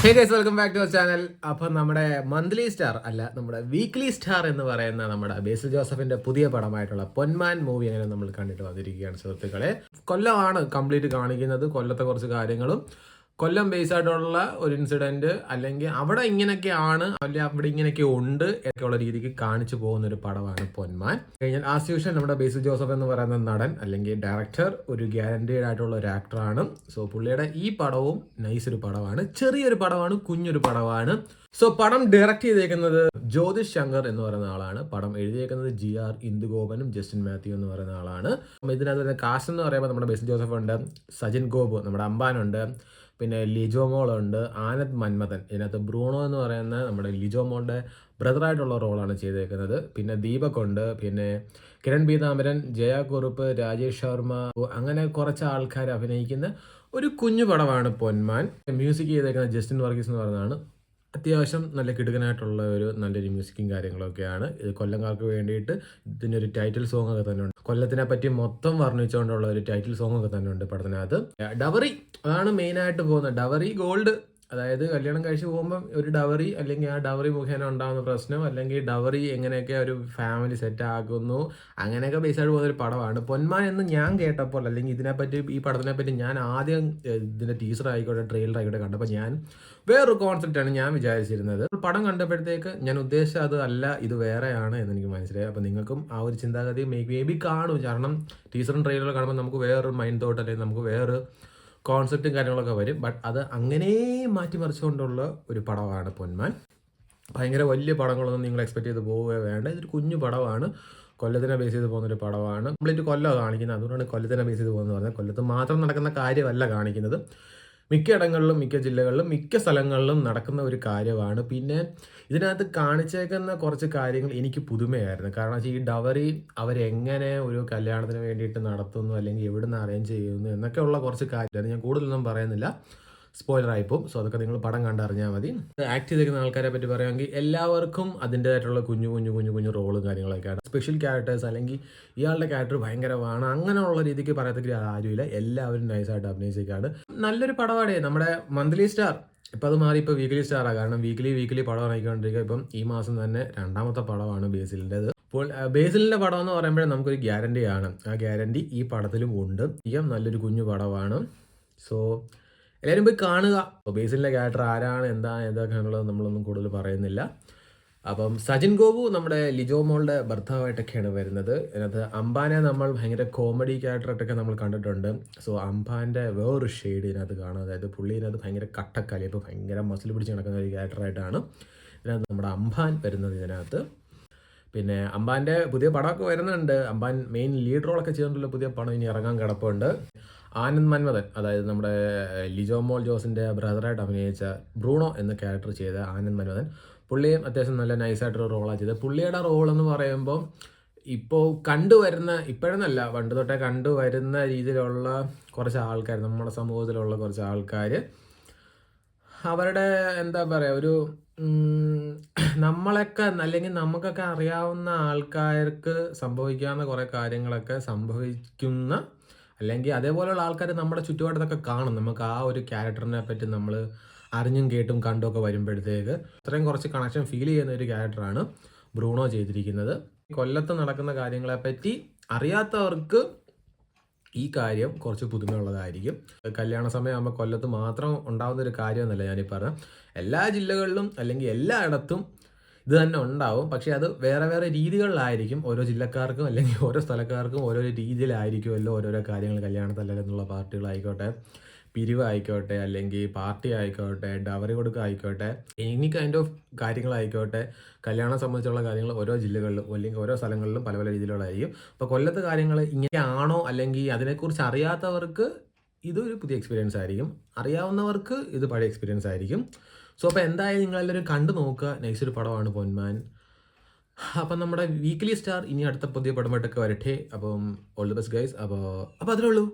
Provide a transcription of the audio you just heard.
Hey guys, welcome back to our channel. അപ്പം നമ്മുടെ monthly star അല്ല, നമ്മുടെ വീക്ക്ലി സ്റ്റാർ എന്ന് പറയുന്ന നമ്മുടെ ബേസിൽ ജോസഫിന്റെ പുതിയ പടമായിട്ടുള്ള പൊന്മാൻ മൂവി അങ്ങനെ നമ്മൾ കണ്ടിട്ട് വന്നിരിക്കുകയാണ് സുഹൃത്തുക്കളെ. കൊല്ലമാണ് കംപ്ലീറ്റ് കാണിക്കുന്നത്. കൊല്ലത്തെ കുറച്ച് കാര്യങ്ങളും കൊല്ലം ബേസ് ആയിട്ടുള്ള ഒരു ഇൻസിഡന്റ്, അല്ലെങ്കിൽ അവിടെ ഇങ്ങനെയൊക്കെയാണ് അല്ലെങ്കിൽ അവിടെ ഇങ്ങനെയൊക്കെ ഉണ്ട് ഒക്കെയുള്ള രീതിക്ക് കാണിച്ചു പോകുന്ന ഒരു പടമാണ് പൊന്മാൻ. കഴിഞ്ഞാൽ ആസ് യൂഷ്വൽ നമ്മുടെ ബേസിൽ ജോസഫ് എന്ന് പറയുന്ന നടൻ അല്ലെങ്കിൽ ഡയറക്ടർ ഒരു ഗ്യാരണ്ടീഡ് ആയിട്ടുള്ള ഒരു ആക്ടറാണ്. സോ പുള്ളിയുടെ ഈ പടവും നൈസ് ഒരു പടമാണ്, ചെറിയൊരു പടമാണ്, കുഞ്ഞൊരു പടമാണ്. സോ പടം ഡയറക്ട് ചെയ്തേക്കുന്നത് ജ്യോതിഷ് ശങ്കർ എന്ന് പറയുന്ന ആളാണ്. പടം എഴുതിയേക്കുന്നത് GR ഇന്ദുഗോപനും ജസ്റ്റിൻ മാത്യു എന്ന് പറയുന്ന ആളാണ്. ഇതിനകത്ത് തന്നെ കാസ്റ്റ് എന്ന് പറയുമ്പോൾ നമ്മുടെ ബേസിൽ ജോസഫ് ഉണ്ട്, സജിൻ ഗോപു, നമ്മുടെ അമ്പാനുണ്ട്, പിന്നെ ലിജോ മോളുണ്ട്, ആനന്ദ് മന്മഥൻ. ഇതിനകത്ത് ബ്രൂണോ എന്ന് പറയുന്ന നമ്മുടെ ലിജോ മോളുടെ ബ്രദറായിട്ടുള്ള റോളാണ് ചെയ്തേക്കുന്നത്. പിന്നെ ദീപക് ഉണ്ട്, പിന്നെ കിരൺ പീതാംബരൻ, ജയ കുറുപ്പ്, രാജേഷ് ശർമ്മ, അങ്ങനെ കുറച്ച് ആൾക്കാർ അഭിനയിക്കുന്ന ഒരു കുഞ്ഞു പടമാണ് പൊന്മാൻ. മ്യൂസിക് ചെയ്തേക്കുന്നത് ജസ്റ്റിൻ വർഗീസ് എന്ന് പറയുന്നതാണ്. അത്യാവശ്യം നല്ല കിടുക്കനായിട്ടുള്ള ഒരു നല്ലൊരു മ്യൂസിക്കും കാര്യങ്ങളൊക്കെയാണ്. ഇത് കൊല്ലംകാർക്ക് വേണ്ടിയിട്ട് ഇതിനൊരു ടൈറ്റിൽ സോങ് ഒക്കെ തന്നെ ഉണ്ട്. കൊല്ലത്തിനെ പറ്റി മൊത്തം വർണ്ണിച്ചുകൊണ്ടുള്ള ഒരു ടൈറ്റിൽ സോങ് ഒക്കെ തന്നെ ഉണ്ട് പടത്തിനകത്ത്. ഡവറി അതാണ് മെയിനായിട്ട് പോകുന്നത്. ഡവറി ഗോൾഡ്, അതായത് കല്യാണം കഴിച്ച് പോകുമ്പോൾ ഒരു ഡവറി അല്ലെങ്കിൽ ആ ഡവറി മുഖേന ഉണ്ടാകുന്ന പ്രശ്നം, അല്ലെങ്കിൽ ഡവറി എങ്ങനെയൊക്കെ ഒരു ഫാമിലി സെറ്റ് ആക്കുന്നു, അങ്ങനെയൊക്കെ ബേസായിട്ട് പോകുന്ന ഒരു പടമാണ് പൊന്മാൻ എന്ന് ഞാൻ കേട്ടപ്പോൾ, അല്ലെങ്കിൽ ഇതിനെപ്പറ്റി ഈ പടത്തിനെ പറ്റി ഞാൻ ആദ്യം ഇതിൻ്റെ ടീസർ ആയിക്കോട്ടെ ട്രെയിലർ ആയിക്കോട്ടെ കണ്ടപ്പോൾ ഞാൻ വേറൊരു കോൺസെപ്റ്റാണ് ഞാൻ വിചാരിച്ചിരുന്നത്. പടം കണ്ടപ്പോഴത്തേക്ക് ഞാൻ ഉദ്ദേശിച്ചത് അത് അല്ല, ഇത് വേറെയാണ് എന്ന് എനിക്ക് മനസ്സിലായി. അപ്പോൾ നിങ്ങൾക്കും ആ ഒരു ചിന്താഗതി മേ ബി കാണും. കാരണം ടീസറും ട്രെയിലറും കാണുമ്പോൾ നമുക്ക് വേറൊരു മൈൻഡ് തോട്ട് അല്ലെങ്കിൽ നമുക്ക് വേറൊരു കോൺസെപ്റ്റും കാര്യങ്ങളൊക്കെ വരും. ബട്ട് അത് അങ്ങനെ മാറ്റിമറിച്ചുകൊണ്ടുള്ള ഒരു പടമാണ് പൊന്മാൻ. ഭയങ്കര വലിയ പടങ്ങളൊന്നും നിങ്ങൾ എക്സ്പെക്ട് ചെയ്ത് പോവുകയോ വേണ്ട. ഇതൊരു കുഞ്ഞു പടമാണ്, കൊല്ലത്തിനെ ബേസ് ചെയ്ത് പോകുന്നൊരു പടമാണ്. കംപ്ലീറ്റ് കൊല്ലം കാണിക്കുന്നത്, അതുകൊണ്ടാണ് കൊല്ലത്തിനെ ബേസ് ചെയ്ത് പോകുന്നത് പറഞ്ഞാൽ കൊല്ലത്ത് മാത്രം നടക്കുന്ന കാര്യമല്ല കാണിക്കുന്നത്. മിക്ക ഇടങ്ങളിലും, മിക്ക ജില്ലകളിലും, മിക്ക സ്ഥലങ്ങളിലും നടക്കുന്ന ഒരു കാര്യമാണ്. പിന്നെ ഇതിനകത്ത് കാണിച്ചേക്കുന്ന കുറച്ച് കാര്യങ്ങൾ എനിക്ക് പുതുമയായിരുന്നു. കാരണം ഈ ഡവറി അവരെങ്ങനെ ഒരു കല്യാണത്തിന് വേണ്ടിയിട്ട് നടത്തുന്നു, അല്ലെങ്കിൽ എവിടുന്ന് അറേഞ്ച് ചെയ്യുന്നു എന്നൊക്കെയുള്ള കുറച്ച് കാര്യമാണ്. ഞാൻ കൂടുതലൊന്നും പറയുന്നില്ല, സ്പോയിലർ ആയിപ്പോവും. സോ അതൊക്കെ നിങ്ങൾ പടം കണ്ടറിഞ്ഞാൽ മതി. ആക്ട് ചെയ്തിരിക്കുന്ന ആൾക്കാരെ പറ്റി പറയുകയാണെങ്കിൽ എല്ലാവർക്കും അതിൻ്റെതായിട്ടുള്ള കുഞ്ഞു റോളും കാര്യങ്ങളൊക്കെയാണ്. സ്പെഷ്യൽ ക്യാരക്ടേഴ്സ് അല്ലെങ്കിൽ ഇയാളുടെ ക്യാരക്ടർ ഭയങ്കരമാണ് അങ്ങനെയുള്ള രീതിക്ക് പറയത്തക്ക ആരുമില്ല. എല്ലാവരും നൈസായിട്ട് അഭിനയിച്ചേക്കാണ്. നല്ലൊരു പടമാണ് നമ്മുടെ മന്ത്ലി സ്റ്റാർ. ഇപ്പം അത് മാറി ഇപ്പോൾ വീക്ക്ലി സ്റ്റാറാണ്. കാരണം വീക്ക്ലി പടം ഇറങ്ങിക്കൊണ്ടിരിക്കുക. ഇപ്പം ഈ മാസം തന്നെ 2ാമത്തെ പടമാണ് ബേസിലിൻ്റെത്. അപ്പോൾ ബേസിലിൻ്റെ പടം എന്ന് പറയുമ്പോഴേ നമുക്കൊരു ഗ്യാരണ്ടിയാണ്. ആ ഗ്യാരണ്ടി ഈ പടത്തിലും ഉണ്ട്. നല്ലൊരു കുഞ്ഞു പടമാണ്. സോ എല്ലാവരും പോയി കാണുക. ബേസിലിൻ്റെ ക്യാരക്ടർ ആരാണ്, എന്താണ്, എന്തൊക്കെയാണുള്ളത് നമ്മളൊന്നും കൂടുതൽ പറയുന്നില്ല. അപ്പം സജിൻ ഗോപു നമ്മുടെ ലിജോ മോളുടെ ഭർത്താവായിട്ടൊക്കെയാണ് വരുന്നത്. അതിനകത്ത് അംബാനെ നമ്മൾ ഭയങ്കര കോമഡി ക്യാരക്ടറായിട്ടൊക്കെ നമ്മൾ കണ്ടിട്ടുണ്ട്. സോ അംബാൻ്റെ വേറൊരു ഷെയ്ഡ് ഇതിനകത്ത് കാണും. അതായത് പുള്ളി ഇതിനകത്ത് ഭയങ്കര കട്ടക്കലി, ഇപ്പോൾ ഭയങ്കര മസിൽ പിടിച്ച് നടക്കുന്ന ഒരു ക്യാരക്ടറായിട്ടാണ് ഇതിനകത്ത് നമ്മുടെ അംബാൻ വരുന്നത് ഇതിനകത്ത്. പിന്നെ അംബാൻ്റെ പുതിയ പടമൊക്കെ വരുന്നുണ്ട്. അംബാൻ മെയിൻ ലീഡ് റോളൊക്കെ ചെയ്തിട്ടുള്ള പുതിയ പടം ഇനി ഇറങ്ങാൻ കിടപ്പുണ്ട്. ആനന്ദ് മന്മഥൻ, അതായത് നമ്മുടെ ലിജോ മോൾ ജോസിൻ്റെ ബ്രദറായിട്ട് അഭിനയിച്ച ബ്രൂണോ എന്ന ക്യാരക്ടർ ചെയ്ത ആനന്ദ് മന്മഥൻ, പുള്ളിയും അത്യാവശ്യം നല്ല നൈസായിട്ടൊരു റോളാണ് ചെയ്തത്. പുള്ളിയുടെ റോളെന്ന് പറയുമ്പോൾ ഇപ്പോൾ കണ്ടുവരുന്ന, ഇപ്പോഴെന്നല്ല പണ്ട് തൊട്ടേ കണ്ടുവരുന്ന രീതിയിലുള്ള കുറച്ച് ആൾക്കാർ, നമ്മുടെ സമൂഹത്തിലുള്ള കുറച്ച് ആൾക്കാർ അവരുടെ എന്താ പറയുക, ഒരു നമ്മളൊക്കെ അല്ലെങ്കിൽ നമുക്കൊക്കെ അറിയാവുന്ന ആൾക്കാർക്ക് സംഭവിക്കാവുന്ന കുറേ കാര്യങ്ങളൊക്കെ സംഭവിക്കുന്ന, അല്ലെങ്കിൽ അതേപോലെയുള്ള ആൾക്കാർ നമ്മുടെ ചുറ്റുപാടത്തൊക്കെ കാണും. നമുക്ക് ആ ഒരു ക്യാരക്ടറിനെ പറ്റി നമ്മൾ അറിഞ്ഞും കേട്ടും കണ്ടുമൊക്കെ വരുമ്പോഴത്തേക്ക് അത്രയും കുറച്ച് കണക്ഷൻ ഫീൽ ചെയ്യുന്ന ഒരു ക്യാരക്ടറാണ് ബ്രൂണോ ചെയ്തിരിക്കുന്നത്. കൊല്ലത്ത് നടക്കുന്ന കാര്യങ്ങളെപ്പറ്റി അറിയാത്തവർക്ക് ഈ കാര്യം കുറച്ച് പുതുമയുള്ളതായിരിക്കും. കല്യാണ സമയമാകുമ്പോൾ കൊല്ലത്ത് മാത്രം ഉണ്ടാകുന്ന ഒരു കാര്യമെന്നല്ല ഞാനീ പറഞ്ഞ, എല്ലാ ജില്ലകളിലും അല്ലെങ്കിൽ എല്ലായിടത്തും ഇത് തന്നെ ഉണ്ടാവും. പക്ഷേ അത് വേറെ വേറെ രീതികളിലായിരിക്കും. ഓരോ ജില്ലക്കാർക്കും അല്ലെങ്കിൽ ഓരോ സ്ഥലക്കാർക്കും ഓരോ രീതിയിലായിരിക്കുമല്ലോ ഓരോരോ കാര്യങ്ങൾ. കല്യാണത്തല്ലെന്നുള്ള പാർട്ടികളായിക്കോട്ടെ, പിരിവായിക്കോട്ടെ, അല്ലെങ്കിൽ പാർട്ടി ആയിക്കോട്ടെ, ഡവറി കൊടുക്കുക ആയിക്കോട്ടെ, എനി കൈൻഡ് ഓഫ് കാര്യങ്ങളായിക്കോട്ടെ, കല്യാണം സംബന്ധിച്ചുള്ള കാര്യങ്ങൾ ഓരോ ജില്ലകളിലും അല്ലെങ്കിൽ ഓരോ സ്ഥലങ്ങളിലും പല പല രീതിയിലുള്ളതായിരിക്കും. അപ്പോൾ കൊല്ലത്തെ കാര്യങ്ങൾ ഇങ്ങനെയാണോ, അല്ലെങ്കിൽ അതിനെക്കുറിച്ച് അറിയാത്തവർക്ക് ഇതൊരു പുതിയ എക്സ്പീരിയൻസ് ആയിരിക്കും, അറിയാവുന്നവർക്ക് ഇത് പഴയ എക്സ്പീരിയൻസ് ആയിരിക്കും. സോ അപ്പോൾ എന്തായാലും നിങ്ങളെല്ലാവരും കണ്ടു നോക്കുക. നൈസൊരു പടമാണ് പൊന്മാൻ. അപ്പം നമ്മുടെ വീക്ക്ലി സ്റ്റാർ ഇനി അടുത്ത പുതിയ പടമായിട്ടൊക്കെ വരട്ടെ. അപ്പം ഓൾ ദി ബെസ്റ്റ് ഗൈസ്. അപ്പോൾ അതിലേ ഉള്ളൂ.